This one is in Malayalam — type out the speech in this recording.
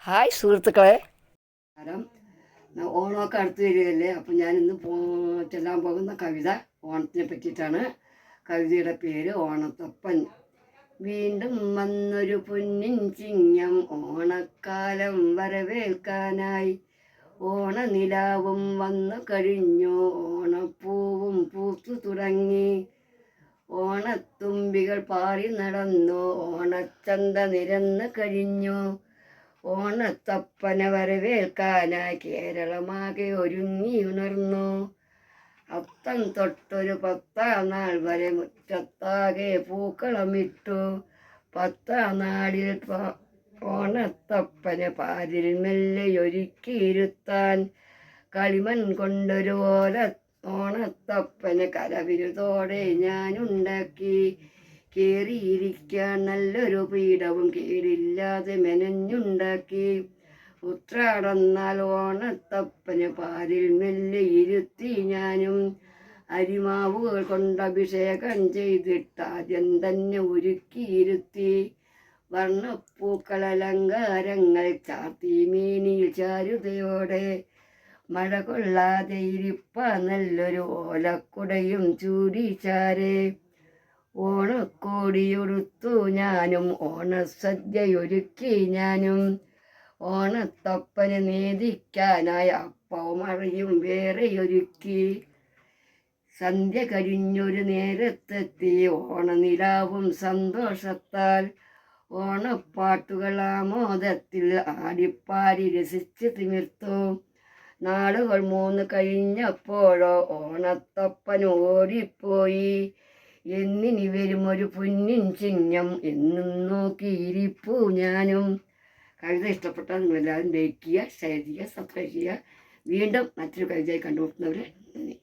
ഹായ് സുഹൃത്തുക്കളെ. കാരണം ഓണമൊക്കെ അടുത്ത് വരികയല്ലേ. അപ്പം ഞാനിന്ന് ചെല്ലാൻ പോകുന്ന കവിത ഓണത്തിനെ പറ്റിയിട്ടാണ്. കവിതയുടെ പേര് ഓണത്തപ്പൻ. വീണ്ടും വന്നൊരു പൊന്നിൻ ചിങ്ങം, ഓണക്കാലം വരവേൽക്കാനായി. ഓണനിലാവും വന്നു കഴിഞ്ഞു, ഓണപ്പൂവും പൂത്തു തുടങ്ങി. ഓണത്തുമ്പികൾ പാറി നടന്നു, ഓണച്ചന്ത നിരന്നു കഴിഞ്ഞു. ഓണത്തപ്പനെ വരവേൽക്കാനായി കേരളമാകെ ഒരുങ്ങി ഉണർന്നു. അത്തം തൊട്ടൊരു 10-ാം നാൾ വരെ മുറ്റത്താകെ പൂക്കളമിട്ടു. 10-ാം നാളിൽ ഓണത്തപ്പനെ പാരിൽ മെല്ലെ ഒരുക്കിയിരുത്താൻ കളിമൺ കൊണ്ടൊരു ഓണത്തപ്പനെ കരവിരുതോടെ ഞാനുണ്ടാക്കി. കേറിയിരിക്കാൻ നല്ലൊരു പീഠവും കേടില്ലാതെ മെനഞ്ഞുണ്ടാക്കി. ഉത്രാടന്നാൽ ഓണത്തപ്പനെ പാരിൽ മെല്ലെ ഇരുത്തി ഞാനും. അരിമാവുകൾ കൊണ്ട് അഭിഷേകം ചെയ്തിട്ട് ആദ്യം തന്നെ ഒരുക്കിയിരുത്തി. വർണ്ണപ്പൂക്കൾ അലങ്കാരങ്ങൾ ചാർത്തി മേനിയിൽ ചാരുതയോടെ. മഴ കൊള്ളാതെ ഇരിപ്പാ നല്ലൊരു ഓലക്കുടയും ചൂടിച്ചാരെ. ഓണക്കോടിയുടുത്തു ഞാനും, ഓണസദ്യയൊരുക്കി ഞാനും. ഓണത്തപ്പനെ നേദിക്കാനായി അപ്പവും അറിയും വേറെയൊരുക്കി. സന്ധ്യ കഴിഞ്ഞൊരു നേരത്തെത്തി ഓണനിലാവും സന്തോഷത്താൽ. ഓണപ്പാട്ടുകൾ ആമോദത്തിൽ ആടിപ്പാടി രസിച്ച് തിമിർത്തു. നാളുകൾ 3 കഴിഞ്ഞപ്പോഴോ ഓണത്തപ്പൻ ഓടിപ്പോയി. എന്നിനി വരും ഒരു പൊന്നിൻ ചിങ്ങം എന്നും നോക്കിയിരിപ്പു ഞാനും. കവിത ഇഷ്ടപ്പെട്ടാൽ നിങ്ങളെല്ലാവരും ലൈക്ക് ചെയ്യുക, ഷെയർ ചെയ്യുക, സബ്സ്ക്രൈബ് ചെയ്യുക. വീണ്ടും മറ്റൊരു കവിതയായി കണ്ടുമുട്ടുന്നവരെ നന്ദി.